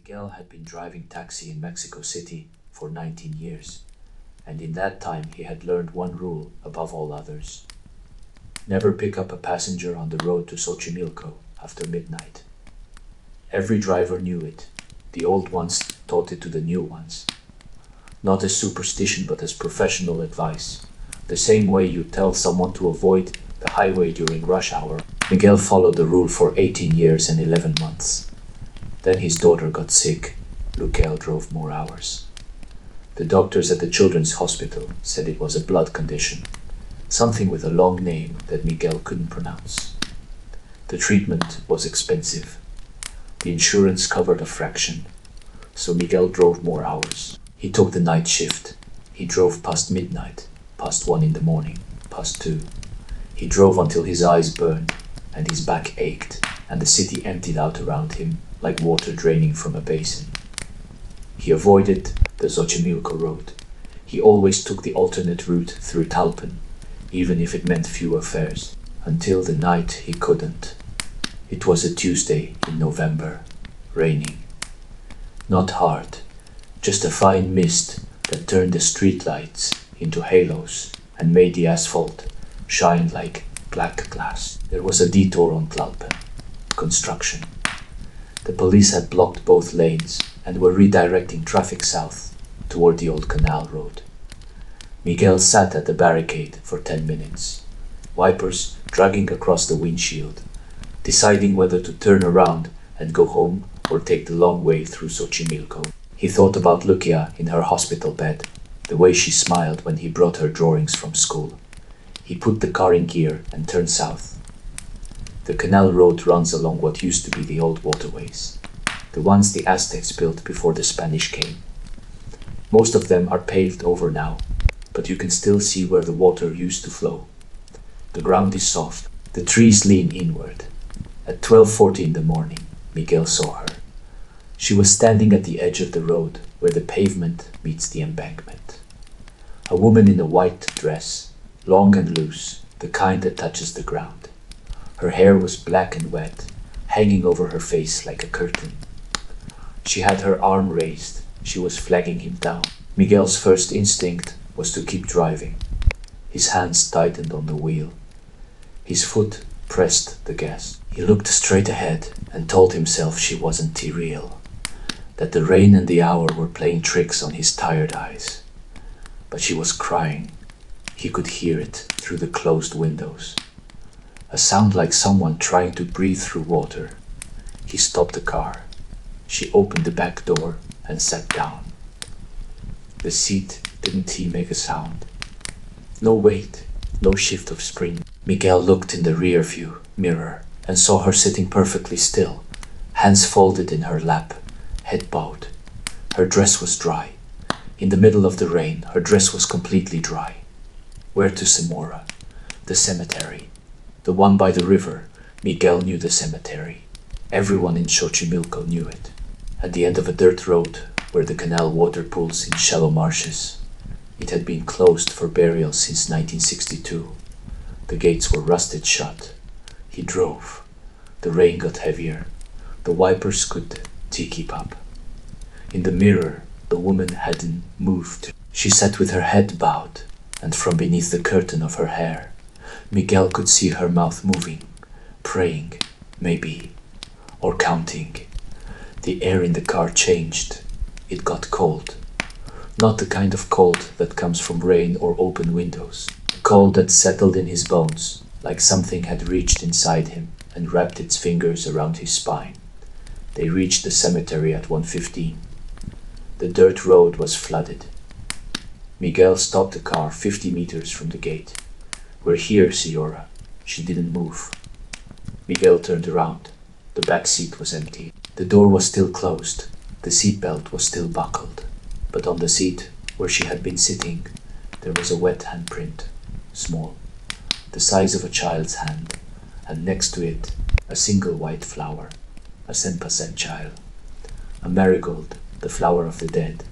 Miguel had been driving taxi in Mexico City for 19 years, and in that time he had learned one rule above all others. Never pick up a passenger on the road to Xochimilco after midnight. Every driver knew it. The old ones taught it to the new ones. Not as superstition but as professional advice. The same way you tell someone to avoid the highway during rush hour. Miguel followed the rule for 18 years and 11 months. Then his daughter got sick. Miguel drove more hours. The doctors at the children's hospital said it was a blood condition, something with a long name that Miguel couldn't pronounce. The treatment was expensive. The insurance covered a fraction, so Miguel drove more hours. He took the night shift. He drove past midnight, past 1 in the morning, past 2. He drove until his eyes burned and his back ached, and the city emptied out around him like water draining from a basin. He avoided the Xochimilco road. He always took the alternate route through Talpan, even if it meant fewer fares, until the night he couldn't. It was a Tuesday in November, raining. Not hard, just a fine mist that turned the streetlights into halos and made the asphalt shine like black glass. There was a detour on Tlalpan. Construction. The police had blocked both lanes and were redirecting traffic south toward the old canal road. Miguel sat at the barricade for 10 minutes, wipers dragging across the windshield, deciding whether to turn around and go home or take the long way through Xochimilco. He thought about Lucia in her hospital bed, the way she smiled when he brought her drawings from school. He put the car in gear and turned south. The canal road runs along what used to be the old waterways, the ones the Aztecs built before the Spanish came. Most of them are paved over now, but you can still see where the water used to flow. The ground is soft, the trees lean inward. At 12:40 in the morning, Miguel saw her. She was standing at the edge of the road where the pavement meets the embankment. A woman in a white dress, long and loose, the kind that touches the ground. Her hair was black and wet, hanging over her face like a curtain. She had her arm raised. She was flagging him down. Miguel's first instinct was to keep driving. His hands tightened on the wheel. His foot pressed the gas. He looked straight ahead and told himself she wasn't real, that the rain and the hour were playing tricks on his tired eyes. But she was crying. He could hear it through the closed windows. A sound like someone trying to breathe through water. He stopped the car. She opened the back door and sat down. The seat didn't make a sound. No weight, no shift of spring. Miguel looked in the rear view mirror and saw her sitting perfectly still, hands folded in her lap, head bowed. Her dress was dry. In the middle of the rain, her dress was completely dry. Where to Zamora? The cemetery. The one by the river. Miguel knew the cemetery. Everyone in Xochimilco knew it. At the end of a dirt road where the canal water pools in shallow marshes. It had been closed for burial since 1962. The gates were rusted shut. He drove. The rain got heavier. The wipers could keep up. In the mirror, the woman hadn't moved. She sat with her head bowed, and from beneath the curtain of her hair, Miguel could see her mouth moving, praying, maybe, or counting. The air in the car changed. It got cold. Not the kind of cold that comes from rain or open windows. A cold that settled in his bones, like something had reached inside him and wrapped its fingers around his spine. They reached the cemetery at 1:15. The dirt road was flooded. Miguel stopped the car 50 meters from the gate. "We're here, Señora." She didn't move. Miguel turned around. The back seat was empty. The door was still closed. The seatbelt was still buckled. But on the seat, where she had been sitting, there was a wet handprint, small, the size of a child's hand, and next to it, a single white flower, a senpacen child, a marigold, the flower of the dead.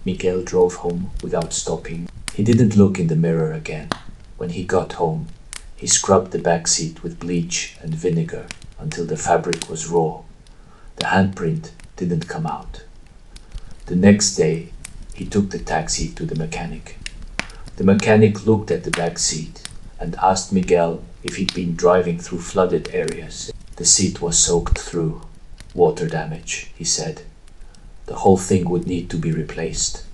Miguel drove home without stopping. He didn't look in the mirror again. When he got home, he scrubbed the back seat with bleach and vinegar until the fabric was raw. The handprint didn't come out. The next day, he took the taxi to the mechanic. The mechanic looked at the back seat and asked Miguel if he'd been driving through flooded areas. The seat was soaked through. Water damage, he said. The whole thing would need to be replaced.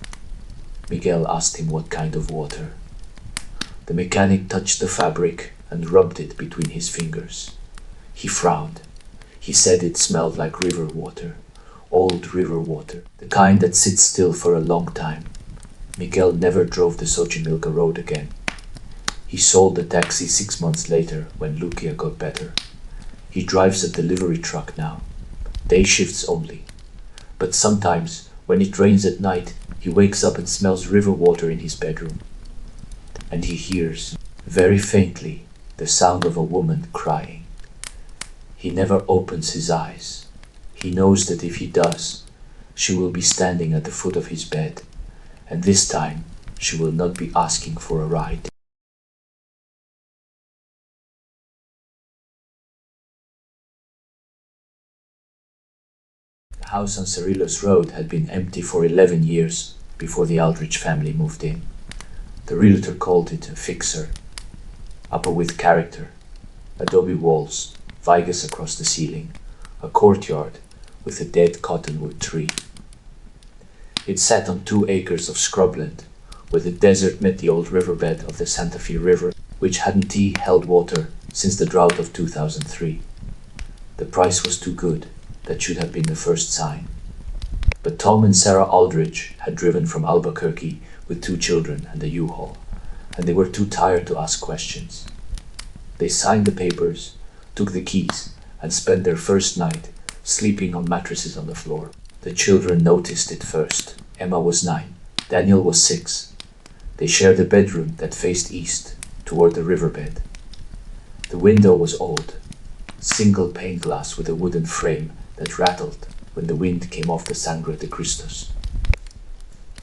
Miguel asked him what kind of water. The mechanic touched the fabric and rubbed it between his fingers. He frowned. He said it smelled like river water, old river water, the kind that sits still for a long time. Miguel never drove the Xochimilco road again. He sold the taxi 6 months later when Lucia got better. He drives a delivery truck now, day shifts only. But sometimes, when it rains at night, he wakes up and smells river water in his bedroom. And he hears, very faintly, the sound of a woman crying. He never opens his eyes. He knows that if he does, she will be standing at the foot of his bed, and this time she will not be asking for a ride. The house on Cerrillos Road had been empty for 11 years before the Aldrich family moved in. The realtor called it a fixer. Upper with character, adobe walls, vigas across the ceiling, a courtyard with a dead cottonwood tree. It sat on 2 acres of scrubland, where the desert met the old riverbed of the Santa Fe River, which hadn't held water since the drought of 2003. The price was too good. That should have been the first sign. But Tom and Sarah Aldrich had driven from Albuquerque with 2 children and a U-Haul, and they were too tired to ask questions. They signed the papers, took the keys, and spent their first night sleeping on mattresses on the floor. The children noticed it first. Emma was 9, Daniel was 6. They shared a bedroom that faced east, toward the riverbed. The window was old, single pane glass with a wooden frame that rattled when the wind came off the Sangre de Cristos.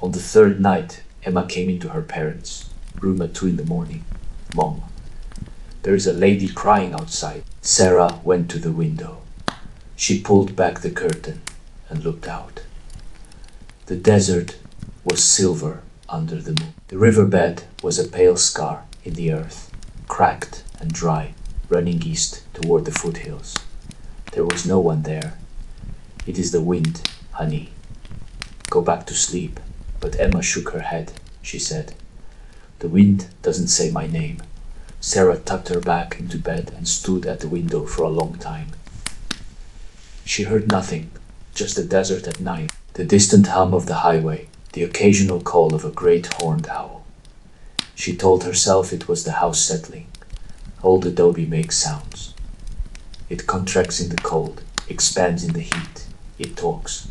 On the 3rd night, Emma came into her parents' room at 2 in the morning. Mom, there is a lady crying outside. Sarah went to the window. She pulled back the curtain and looked out. The desert was silver under the moon. The riverbed was a pale scar in the earth, cracked and dry, running east toward the foothills. There was no one there. It is the wind, honey. Go back to sleep. But Emma shook her head. She said, the wind doesn't say my name. Sarah tucked her back into bed and stood at the window for a long time. She heard nothing, just the desert at night, the distant hum of the highway, the occasional call of a great horned owl. She told herself it was the house settling. Old adobe makes sounds. It contracts in the cold, expands in the heat. It talks.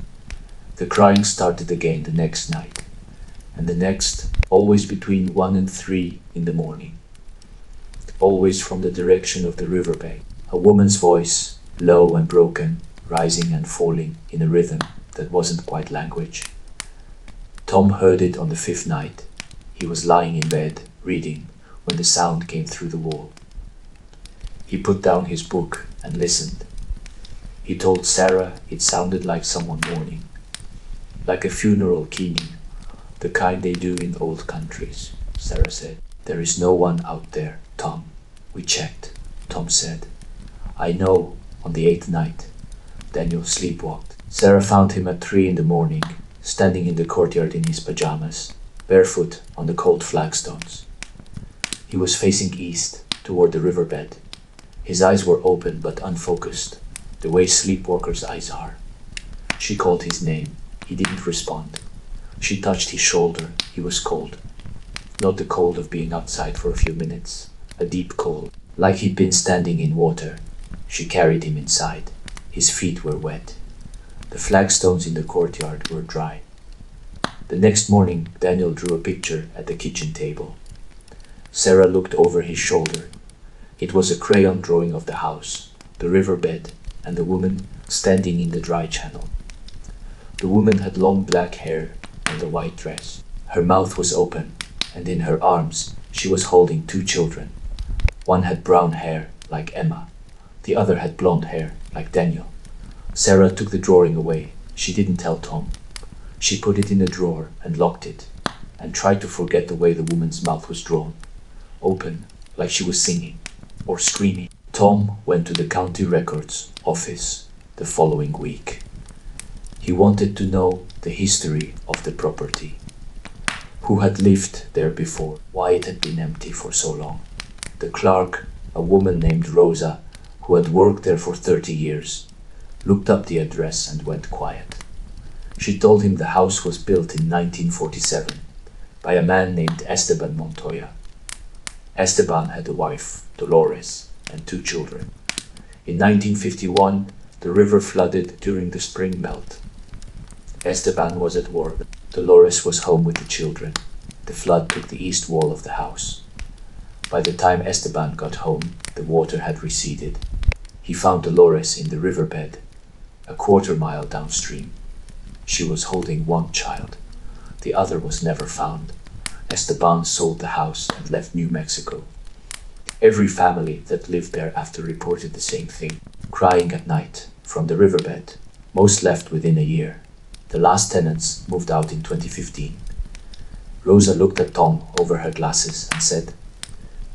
The crying started again the next night, and the next, always between 1 and 3 in the morning. Always from the direction of the riverbank. A woman's voice, low and broken, rising and falling in a rhythm that wasn't quite language. Tom heard it on the 5th night. He was lying in bed, reading, when the sound came through the wall. He put down his book and listened. He told Sarah it sounded like someone mourning, like a funeral keening, the kind they do in old countries. Sarah said, there is no one out there, Tom. We checked, Tom said. I know, on the 8th night. Daniel sleepwalked. Sarah found him at 3 in the morning, standing in the courtyard in his pajamas, barefoot on the cold flagstones. He was facing east, toward the riverbed. His eyes were open but unfocused, the way sleepwalkers' eyes are. She called his name. He didn't respond. She touched his shoulder. He was cold. Not the cold of being outside for a few minutes. A deep cold, like he'd been standing in water. She carried him inside. His feet were wet. The flagstones in the courtyard were dry. The next morning, Daniel drew a picture at the kitchen table. Sarah looked over his shoulder. It was a crayon drawing of the house, the riverbed, and the woman standing in the dry channel. The woman had long black hair and a white dress. Her mouth was open, and in her arms she was holding 2 children. One had brown hair, like Emma. The other had blonde hair, like Daniel. Sarah took the drawing away She didn't tell Tom. She put it in a drawer and locked it, and tried to forget the way the woman's mouth was drawn, open, like she was singing or screaming. Tom went to the county records office the following week. He wanted to know the history of the property, who had lived there before, why it had been empty for so long. The clerk, a woman named Rosa, who had worked there for 30 years, looked up the address and went quiet. She told him the house was built in 1947 by a man named Esteban Montoya. Esteban had a wife, Dolores, and 2 children. In 1951, the river flooded during the spring melt. Esteban was at work. Dolores was home with the children. The flood took the east wall of the house. By the time Esteban got home, the water had receded. He found Dolores in the riverbed, a quarter-mile downstream. She was holding one child. The other was never found. Esteban sold the house and left New Mexico. Every family that lived there after reported the same thing, crying at night from the riverbed. Most left within a year. The last tenants moved out in 2015. Rosa looked at Tom over her glasses and said,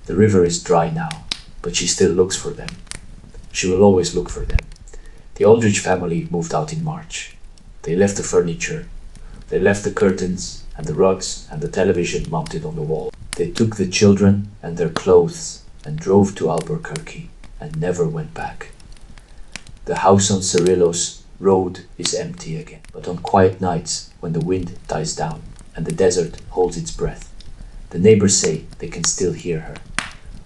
"The river is dry now, but she still looks for them. She will always look for them." The Aldrich family moved out in March. They left the furniture. They left the curtains and the rugs and the television mounted on the wall. They took the children and their clothes and drove to Albuquerque and never went back. The house on Cerrillos Road is empty again, but on quiet nights when the wind dies down and the desert holds its breath, the neighbors say they can still hear her,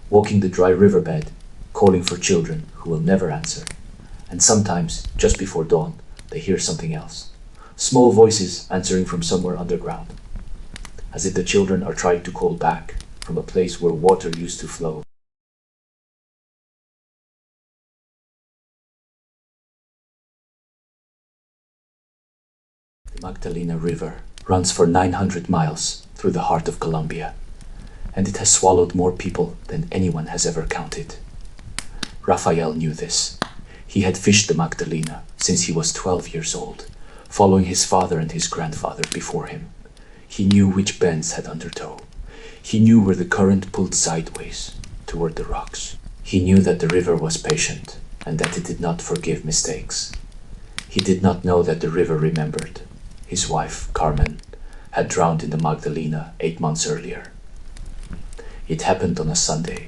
walking the dry riverbed, calling for children who will never answer. And sometimes, just before dawn, they hear something else. Small voices answering from somewhere underground, as if the children are trying to call back from a place where water used to flow. The Magdalena River runs for 900 miles through the heart of Colombia, and it has swallowed more people than anyone has ever counted. Raphael knew this. He had fished the Magdalena since he was 12 years old, following his father and his grandfather before him. He knew which bends had undertow. He knew where the current pulled sideways toward the rocks. He knew that the river was patient and that it did not forgive mistakes. He did not know that the river remembered. His wife, Carmen, had drowned in the Magdalena 8 months earlier. It happened on a Sunday.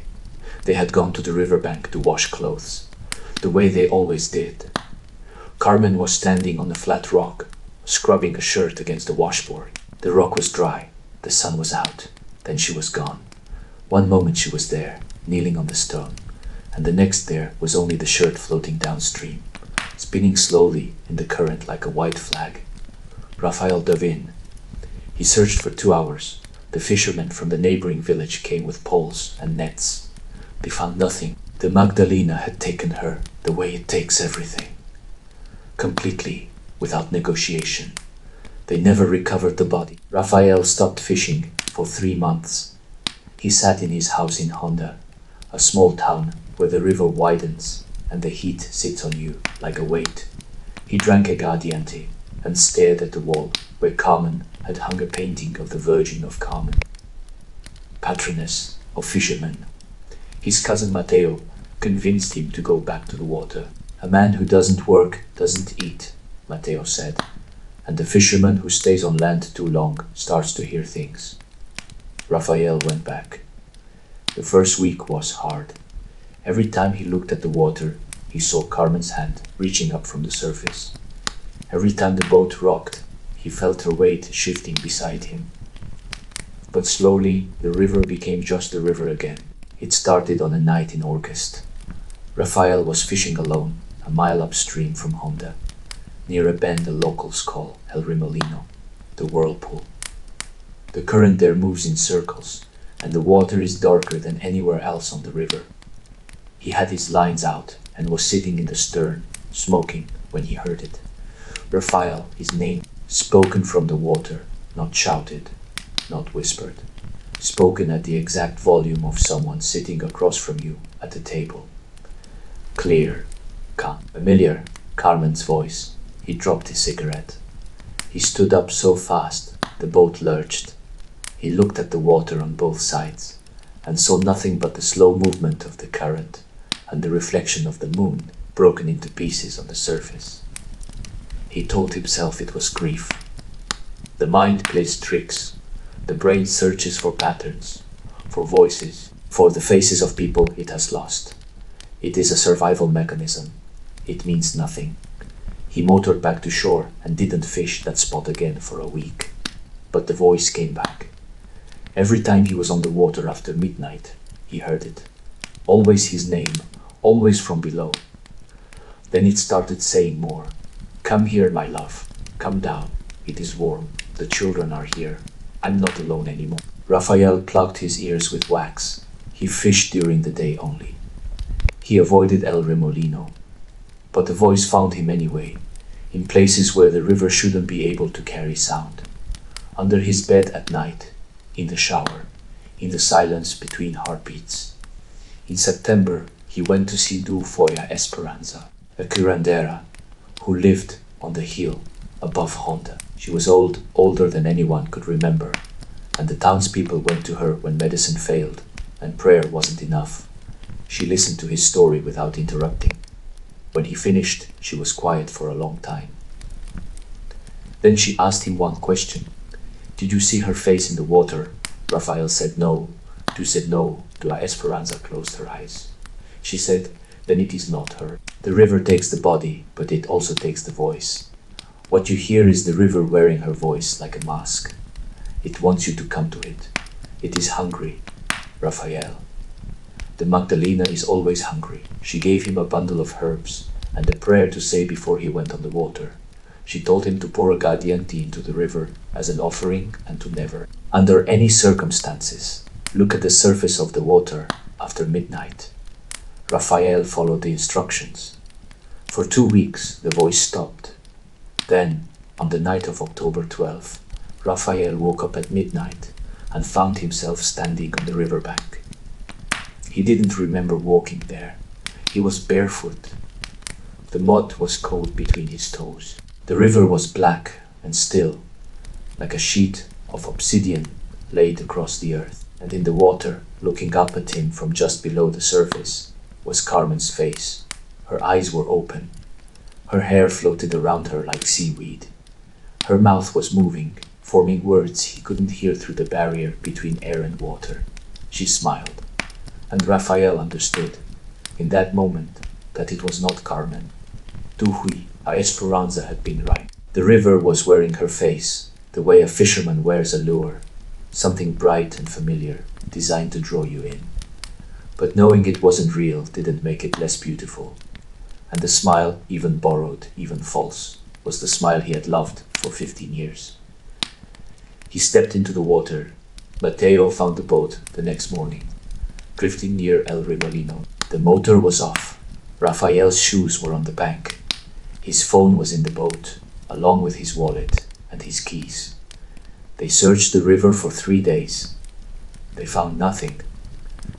They had gone to the riverbank to wash clothes, the way they always did. Carmen was standing on a flat rock, scrubbing a shirt against the washboard. The rock was dry, the sun was out, then she was gone. One moment she was there, kneeling on the stone, and the next there was only the shirt floating downstream, spinning slowly in the current like a white flag. Raphael dove in. He searched for 2 hours. The fishermen from the neighboring village came with poles and nets. They found nothing. The Magdalena had taken her the way it takes everything. Completely, without negotiation. They never recovered the body. Raphael stopped fishing for 3 months. He sat in his house in Honda, a small town where the river widens and the heat sits on you like a weight. He drank aguardiente and stared at the wall where Carmen had hung a painting of the Virgin of Carmen, patroness of fishermen. His cousin Mateo convinced him to go back to the water. "A man who doesn't work doesn't eat," Mateo said, "and the fisherman who stays on land too long starts to hear things." Raphael went back. The first week was hard. Every time he looked at the water, he saw Carmen's hand reaching up from the surface. Every time the boat rocked, he felt her weight shifting beside him. But slowly, the river became just a river again. It started on a night in August. Raphael was fishing alone, a mile upstream from Honda, near a bend the locals call El Remolino, the whirlpool. The current there moves in circles, and the water is darker than anywhere else on the river. He had his lines out and was sitting in the stern, smoking, when he heard it. Raphael, his name, spoken from the water, not shouted, not whispered, spoken at the exact volume of someone sitting across from you at the table. Clear, calm, familiar, Carmen's voice, He dropped his cigarette. He stood up so fast, the boat lurched. He looked at the water on both sides, and saw nothing but the slow movement of the current and the reflection of the moon broken into pieces on the surface. He told himself it was grief. The mind plays tricks. The brain searches for patterns, for voices, for the faces of people it has lost. It is a survival mechanism. It means nothing. He motored back to shore and didn't fish that spot again for a week. But the voice came back. Every time he was on the water after midnight, he heard it. Always his name, always from below. Then it started saying more. Come here, my love. Come down. It is warm. The children are here. I'm not alone anymore. Raphael plugged his ears with wax. He fished during the day only. He avoided El Remolino. But the voice found him anyway, in places where the river shouldn't be able to carry sound. Under his bed at night, in the shower, in the silence between heartbeats. In September, he went to see Dulfoya Esperanza, a curandera, who lived on the hill above Honda. She was older than anyone could remember, and the townspeople went to her when medicine failed and prayer wasn't enough. She listened to his story without interrupting. When he finished, she was quiet for a long time. Then she asked him one question. Did you see her face in the water? Raphael said no. Du said no. Dua Esperanza closed her eyes. She said, then it is not her. The river takes the body, but it also takes the voice. What you hear is the river wearing her voice like a mask. It wants you to come to it. It is hungry, Raphael. The Magdalena is always hungry. She gave him a bundle of herbs and a prayer to say before he went on the water. She told him to pour a gadianti into the river as an offering and to never, under any circumstances, look at the surface of the water after midnight. Raphael followed the instructions. For 2 weeks, the voice stopped. Then, on the night of October 12th, Raphael woke up at midnight and found himself standing on the riverbank. He didn't remember walking there. He was barefoot. The mud was cold between his toes. The river was black and still, like a sheet of obsidian laid across the earth. And in the water, looking up at him from just below the surface, was Carmen's face. Her eyes were open. Her hair floated around her like seaweed. Her mouth was moving, forming words he couldn't hear through the barrier between air and water. She smiled, and Raphael understood, in that moment, that it was not Carmen. Tuhui, a Esperanza had been right. The river was wearing her face, the way a fisherman wears a lure, something bright and familiar, designed to draw you in. But knowing it wasn't real didn't make it less beautiful. And the smile, even borrowed, even false, was the smile he had loved for 15 years. He stepped into the water. Mateo found the boat the next morning, drifting near El Remolino. The motor was off. Raphael's shoes were on the bank. His phone was in the boat, along with his wallet and his keys. They searched the river for 3 days. They found nothing.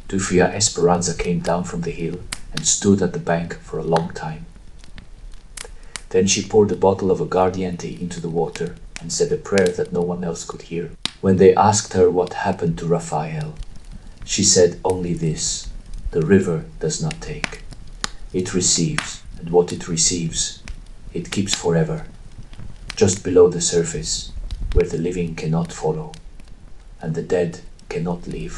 Dufia Esperanza came down from the hill and stood at the bank for a long time. Then she poured a bottle of aguardiente into the water and said a prayer that no one else could hear. When they asked her what happened to Raphael, she said only this: the river does not take. It receives, and what it receives, it keeps forever, just below the surface, where the living cannot follow, and the dead cannot leave.